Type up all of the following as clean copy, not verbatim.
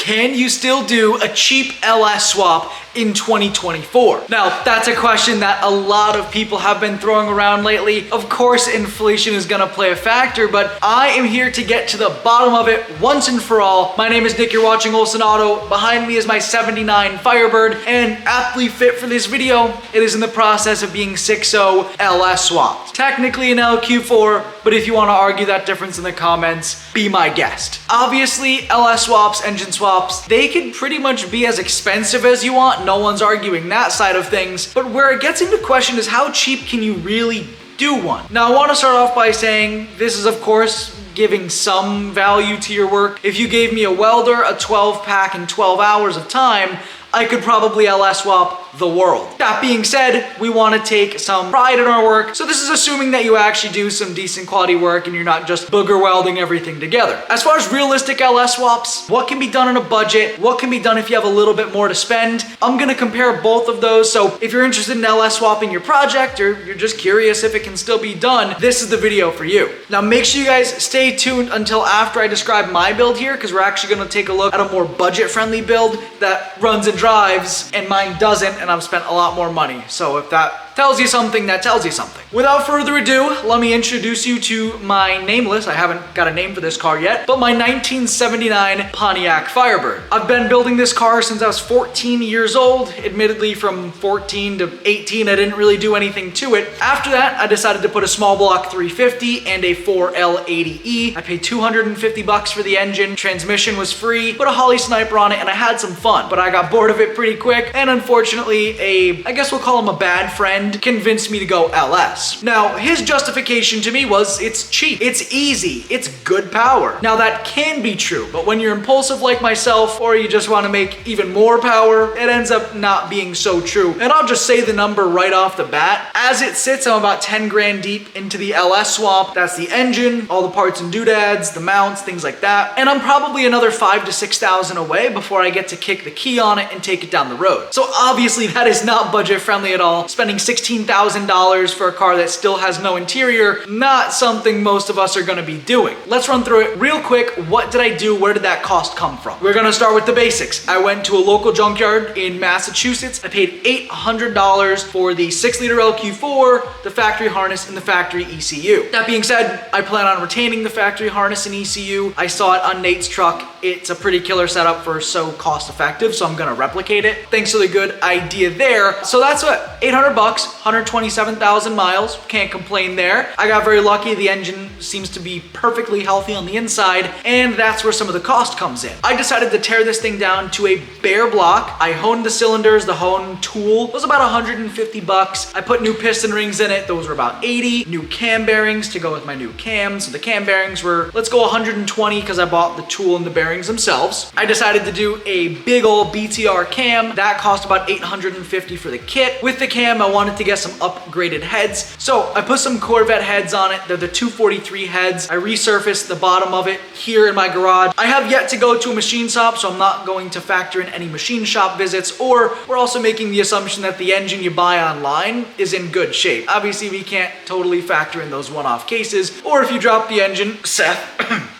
Can you still do a cheap LS swap in 2024? Now, that's a question that a lot of people have been throwing around lately. Of course, inflation is gonna play a factor, but I am here to get to the bottom of it once and for all. My name is Nick, you're watching Olsen Auto. Behind me is my 79 Firebird, and aptly fit for this video, it is in the process of being 6.0 LS swapped. Technically an LQ4, but if you wanna argue that difference in the comments, be my guest. Obviously, LS swaps, engine swaps, they can pretty much be as expensive as you want. No one's arguing that side of things. But where it gets into question is how cheap can you really do one? Now, I want to start off by saying this is, of course, giving some value to your work. If you gave me a welder, a 12 pack in 12 hours of time, I could probably LS swap the world. That being said, we want to take some pride in our work. So this is assuming that you actually do some decent quality work and you're not just booger welding everything together. As far as realistic LS swaps, what can be done on a budget? What can be done if you have a little bit more to spend? I'm gonna compare both of those. So if you're interested in LS swapping your project, or you're just curious if it can still be done, this is the video for you. Now make sure you guys stay tuned until after I describe my build here, because we're actually gonna take a look at a more budget-friendly build that runs and drives, and mine doesn't, and I've spent a lot more money. So if that tells you something, that tells you something. Without further ado, let me introduce you to my nameless, I haven't got a name for this car yet, but my 1979 Pontiac Firebird. I've been building this car since I was 14 years old. Admittedly, from 14 to 18, I didn't really do anything to it. After that, I decided to put a small block 350 and a 4L80E. I paid 250 bucks for the engine. Transmission was free, put a Holley sniper on it, and I had some fun, but I got bored of it pretty quick, and unfortunately, I guess we'll call him a bad friend, convinced me to go LS. Now, his justification to me was it's cheap, it's easy, it's good power. Now that can be true, but when you're impulsive like myself, or you just want to make even more power, it ends up not being so true. And I'll just say the number right off the bat. As it sits, I'm about 10 grand deep into the LS swap. That's the engine, all the parts and doodads, the mounts, things like that. And I'm probably another 5,000 to 6,000 away before I get to kick the key on it and take it down the road. So obviously that is not budget friendly at all. Spending $16,000 for a car that still has no interior, not something most of us are gonna be doing. Let's run through it real quick. What did I do? Where did that cost come from? We're gonna start with the basics. I went to a local junkyard in Massachusetts. I paid $800 for the 6-liter LQ4, the factory harness, and the factory ECU. That being said, I plan on retaining the factory harness and ECU. I saw it on Nate's truck. It's a pretty killer setup for so cost effective, so I'm gonna replicate it. Thanks for the good idea there. So that's what, 800 bucks, 127,000 miles, can't complain there. I got very lucky, the engine seems to be perfectly healthy on the inside, and that's where some of the cost comes in. I decided to tear this thing down to a bare block. I honed the cylinders, the hone tool was about 150 bucks. I put new piston rings in it, those were about 80. New cam bearings to go with my new cams. So the cam bearings were, let's go 120 because I bought the tool and the bearings themselves. I decided to do a big old BTR cam. That cost about 850 for the kit. With the cam, I wanted to get some upgraded heads. So I put some Corvette heads on it. They're the 243 heads. I resurfaced the bottom of it here in my garage. I have yet to go to a machine shop, so I'm not going to factor in any machine shop visits, or we're also making the assumption that the engine you buy online is in good shape. Obviously, we can't totally factor in those one-off cases, or if you drop the engine, Seth,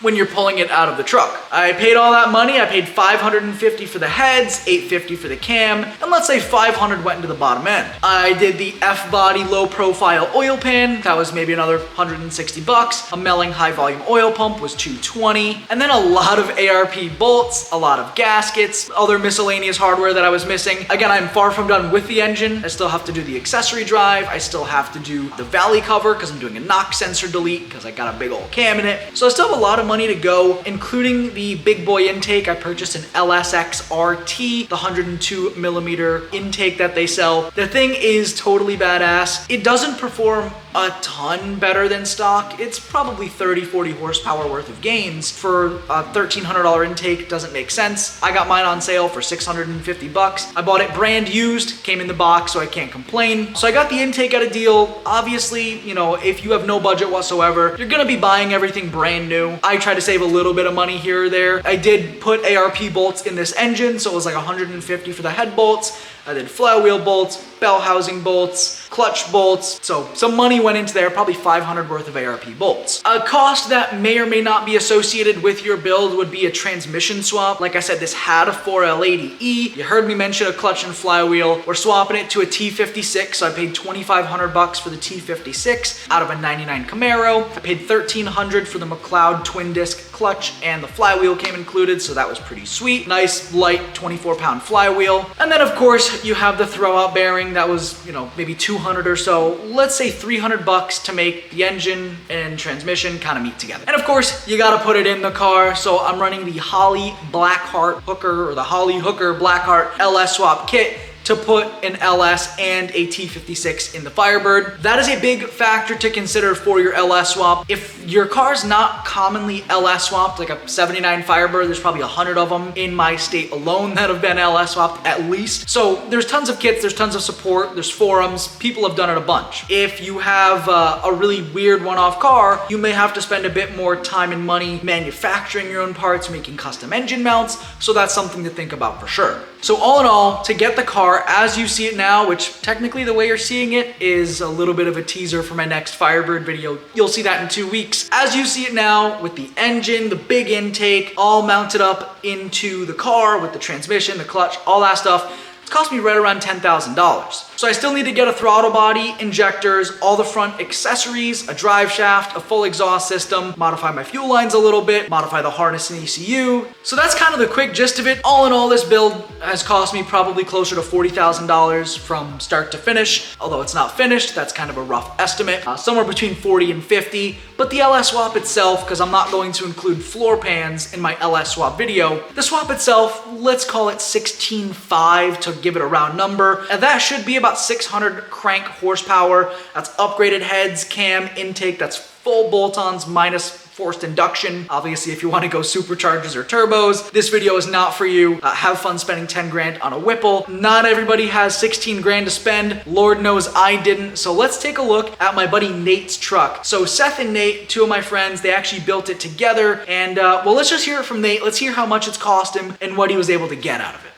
when you're pulling it out of the truck. I paid all that money. I paid $550 for the heads, $850 for the cam, and let's say $500 went into the bottom end. I did the F-body low profile oil pan. That was maybe another 160 bucks. A Melling high volume oil pump was 220. And then a lot of ARP bolts, a lot of gaskets, other miscellaneous hardware that I was missing. Again, I'm far from done with the engine. I still have to do the accessory drive. I still have to do the valley cover because I'm doing a knock sensor delete because I got a big old cam in it. So I still have a lot of money to go, including the big boy intake. I purchased an LSX RT, the 102 millimeter intake that they sell. The thing is totally badass. It doesn't perform a ton better than stock. It's probably 30-40 horsepower worth of gains for a $1,300 intake. Doesn't make sense. I got mine on sale for 650 bucks. I bought it brand used, came in the box, so I can't complain. So I got the intake at a deal. Obviously, you know, if you have no budget whatsoever, you're gonna be buying everything brand new. I try to save a little bit of money here or there. I did put ARP bolts in this engine, so it was like 150 for the head bolts. I did flywheel bolts, bell housing bolts, clutch bolts. So some money went into there, probably 500 worth of ARP bolts. A cost that may or may not be associated with your build would be a transmission swap. Like I said, this had a 4L80E. You heard me mention a clutch and flywheel. We're swapping it to a T56, so I paid $2,500 for the T56 out of a 99 Camaro. I paid $1,300 for the McLeod twin disc clutch, and the flywheel came included, so that was pretty sweet. Nice, light, 24-pound flywheel. And then, of course, you have the throwout bearing that was, you know, maybe 200 or so. Let's say 300 bucks to make the engine and transmission kind of meet together. And of course, you gotta put it in the car, so I'm running the Holley Blackheart hooker, or the Holley hooker Blackheart LS swap kit to put an LS and a T56 in the Firebird. That is a big factor to consider for your LS swap. If your car's not commonly LS swapped, like a 79 Firebird, there's probably 100 of them in my state alone that have been LS swapped at least. So there's tons of kits, there's tons of support, there's forums, people have done it a bunch. If you have a really weird one-off car, you may have to spend a bit more time and money manufacturing your own parts, making custom engine mounts, so that's something to think about for sure. So all in all, to get the car as you see it now, which technically the way you're seeing it is a little bit of a teaser for my next Firebird video. You'll see that in 2 weeks. As you see it now, with the engine, the big intake, all mounted up into the car with the transmission, the clutch, all that stuff, it's cost me right around $10,000. So I still need to get a throttle body, injectors, all the front accessories, a drive shaft, a full exhaust system, modify my fuel lines a little bit, modify the harness and ECU. So that's kind of the quick gist of it. All in all, this build has cost me probably closer to $40,000 from start to finish. Although it's not finished, that's kind of a rough estimate. Somewhere between 40 and 50. But the LS swap itself, because I'm not going to include floor pans in my LS swap video, the swap itself, let's call it 16.5 to give it a round number. And that should be about 600 crank horsepower. That's upgraded heads, cam, intake. That's full bolt-ons minus forced induction. Obviously, if you want to go superchargers or turbos, this video is not for you. Have fun spending 10 grand on a Whipple. Not everybody has 16 grand to spend. Lord knows I didn't. So let's take a look at my buddy Nate's truck. So Seth and Nate, two of my friends, they actually built it together. And well, let's just hear it from Nate. Let's hear how much it's cost him and what he was able to get out of it.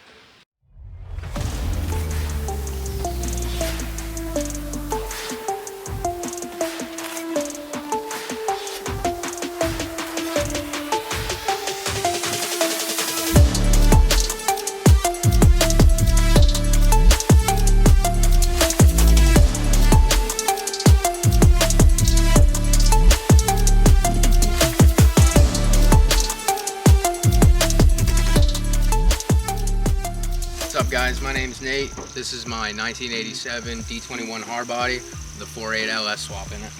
What's up guys, my name's Nate. This is my 1987 D21 hardbody with a 4.8 LS swap in it.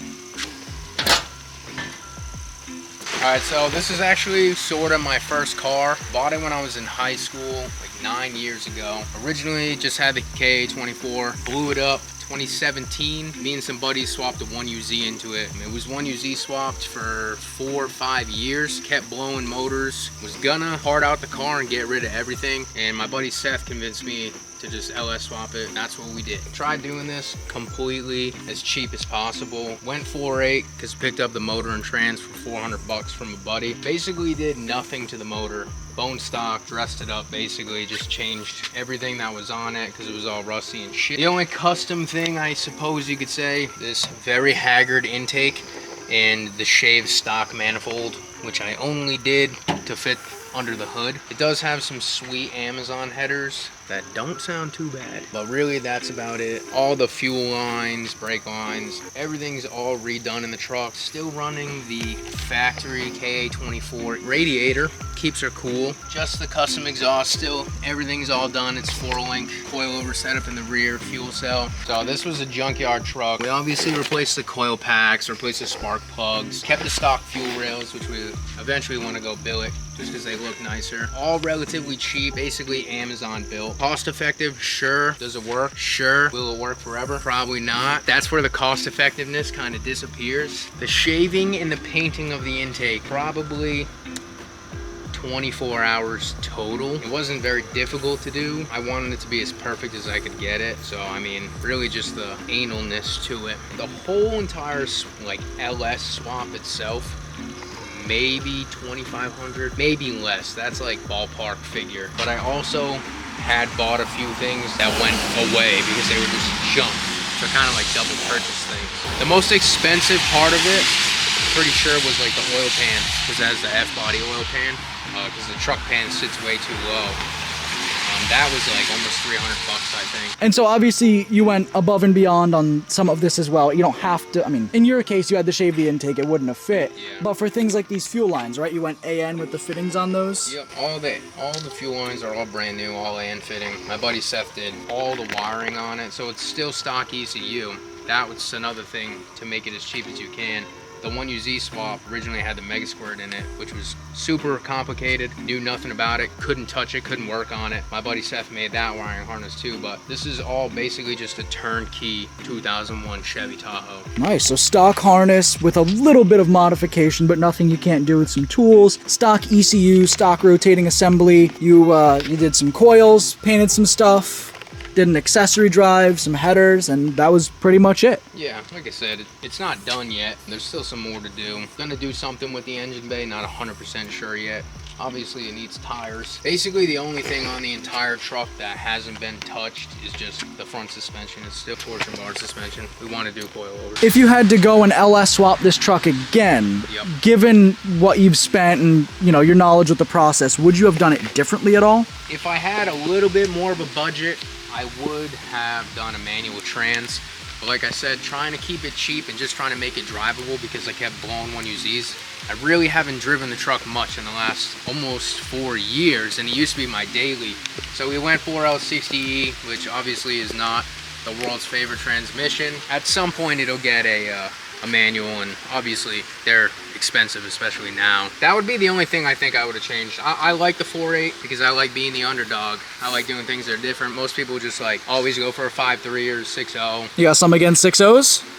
Alright, so this is actually sort of my first car. Bought it when I was in high school, like 9 years ago. Originally just had the KA24, blew it up 2017. Me and some buddies swapped a 1UZ into it. It was 1UZ swapped for 4 or 5 years. Kept blowing motors. Was gonna part out the car and get rid of everything. And my buddy Seth convinced me to just LS swap it. That's what we did. Tried doing this completely as cheap as possible. Went 4.8 because picked up the motor and trans for 400 bucks from a buddy. Basically did nothing to the motor. Bone stock, dressed it up, basically just changed everything that was on it because it was all rusty and shit. The only custom thing I suppose you could say, this very haggard intake and the shaved stock manifold, which I only did to fit under the hood. It does have some sweet Amazon headers that don't sound too bad, but really that's about it. All the fuel lines, brake lines, everything's all redone in the truck. Still running the factory KA24 radiator, keeps her cool. Just the custom exhaust still, everything's all done. It's 4-link coilover setup in the rear, fuel cell. So this was a junkyard truck. We obviously replaced the coil packs, replaced the spark plugs, kept the stock fuel rails, which we eventually want to go billet just because they look nicer. All relatively cheap, basically Amazon built. Cost effective, sure. Does it work? Sure. Will it work forever? Probably not. That's where the cost effectiveness kind of disappears. The shaving and the painting of the intake, probably 24 hours total. It wasn't very difficult to do. I wanted it to be as perfect as I could get it. So I mean, really just the analness to it. The whole entire like LS swap itself, maybe 2,500, maybe less. That's like ballpark figure. But I also had bought a few things that went away because they were just junk. So kind of like double purchase things. The most expensive part of it, pretty sure, was like the oil pan, because that has the F-body oil pan, because the truck pan sits way too low. That was like almost 300 bucks, I think. And so obviously you went above and beyond on some of this as well. You don't have to, I mean, in your case, you had to shave the intake, it wouldn't have fit. Yeah. But for things like these fuel lines, right? You went AN with the fittings on those? Yep, all the fuel lines are all brand new, all AN fitting. My buddy Seth did all the wiring on it, so it's still stock ECU. That was another thing to make it as cheap as you can. The 1UZ swap originally had the Mega Squirt in it, which was super complicated, knew nothing about it, couldn't touch it, couldn't work on it. My buddy Seth made that wiring harness too, but this is all basically just a turnkey 2001 Chevy Tahoe. Nice, so stock harness with a little bit of modification, but nothing you can't do with some tools. Stock ECU, stock rotating assembly. You did some coils, painted some stuff, did an accessory drive, some headers, and that was pretty much it. Yeah, like I said, it's not done yet. There's still some more to do. Gonna do something with the engine bay, not 100% sure yet. Obviously it needs tires. Basically the only thing on the entire truck that hasn't been touched is just the front suspension. It's still torsion bar suspension. We want to do coilovers. If you had to go and LS swap this truck again, given what you've spent and your knowledge with the process, would you have done it differently at all? If I had a little bit more of a budget, I would have done a manual trans. But like I said, trying to keep it cheap and just trying to make it drivable because I kept blowing 1UZs. I really haven't driven the truck much in the last almost 4 years, and it used to be my daily. So we went 4L60E, which obviously is not the world's favorite transmission. At some point it'll get a manual, and obviously they're expensive, especially now. That would be the only thing I think I would have changed. I like the 4.8 because I like being the underdog. I like doing things that are different. Most people just like always go for a 5.3 or 6.0. You got some against 6.0s?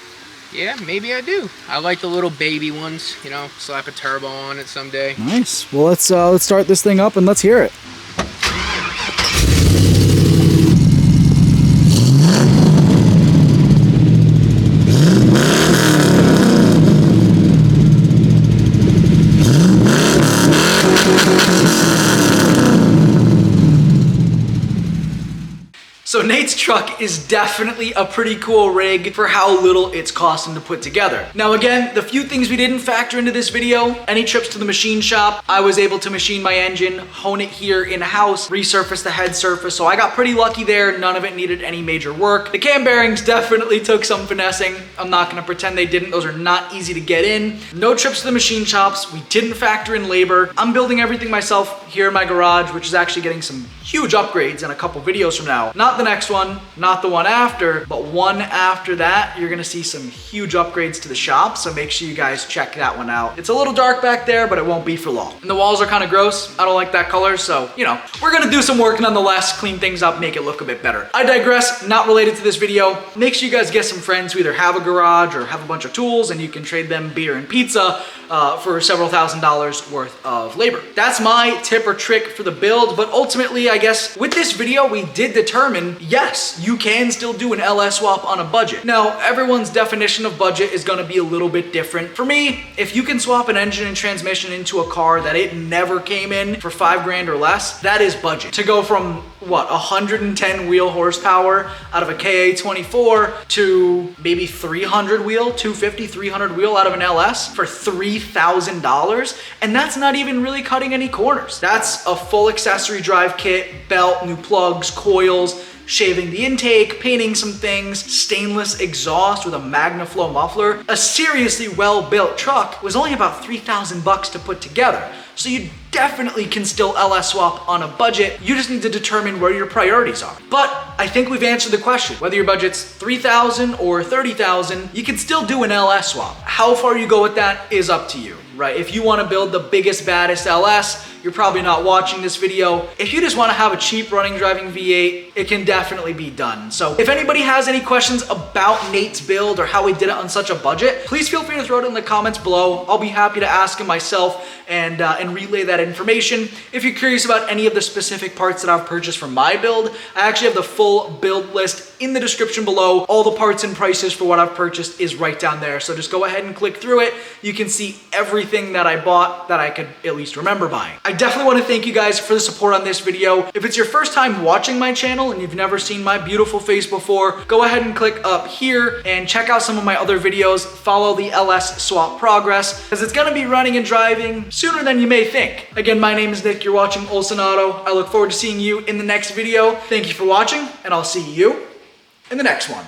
Yeah, maybe I do. I like the little baby ones, slap a turbo on it someday. Nice. Well, let's start this thing up and let's hear it. So Nate's truck is definitely a pretty cool rig for how little it's costing to put together. Now again, the few things we didn't factor into this video, any trips to the machine shop, I was able to machine my engine, hone it here in-house, resurface the head surface, so I got pretty lucky there. None of it needed any major work. The cam bearings definitely took some finessing. I'm not gonna pretend they didn't. Those are not easy to get in. No trips to the machine shops. We didn't factor in labor. I'm building everything myself here in my garage, which is actually getting some huge upgrades in a couple videos from now. Not the next one, not the one after, but one after that, you're gonna see some huge upgrades to the shop, so make sure you guys check that one out. It's a little dark back there, but it won't be for long. And the walls are kind of gross. I don't like that color, so, we're gonna do some work nonetheless, clean things up, make it look a bit better. I digress, not related to this video. Make sure you guys get some friends who either have a garage or have a bunch of tools, and you can trade them beer and pizza for several $1,000s worth of labor. That's my tip or trick for the build, but ultimately, I guess, with this video, we did determine, yes, you can still do an LS swap on a budget. Now, everyone's definition of budget is gonna be a little bit different. For me, if you can swap an engine and transmission into a car that it never came in for 5 grand or less, that is budget. To go from, 110 wheel horsepower out of a KA24 to maybe 300 wheel, 250, 300 wheel out of an LS for $3,000, and that's not even really cutting any corners. That's a full accessory drive kit, belt, new plugs, coils, shaving the intake, painting some things, stainless exhaust with a MagnaFlow muffler. A seriously well-built truck was only about 3,000 bucks to put together. So you definitely can still LS swap on a budget. You just need to determine where your priorities are. But I think we've answered the question. Whether your budget's 3,000 or 30,000, you can still do an LS swap. How far you go with that is up to you, right? If you want to build the biggest, baddest LS, you're probably not watching this video. If you just want to have a cheap running driving V8, it can definitely be done. So if anybody has any questions about Nate's build or how he did it on such a budget, please feel free to throw it in the comments below. I'll be happy to ask him myself and relay that information. If you're curious about any of the specific parts that I've purchased from my build, I actually have the full build list in the description below. All the parts and prices for what I've purchased is right down there. So just go ahead and click through it. You can see everything everything that I bought that I could at least remember buying. I definitely want to thank you guys for the support on this video. If it's your first time watching my channel and you've never seen my beautiful face before, go ahead and click up here and check out some of my other videos. Follow the LS swap progress, because it's going to be running and driving sooner than you may think. Again, my name is Nick. You're watching Olsen Auto. I look forward to seeing you in the next video. Thank you for watching, and I'll see you in the next one.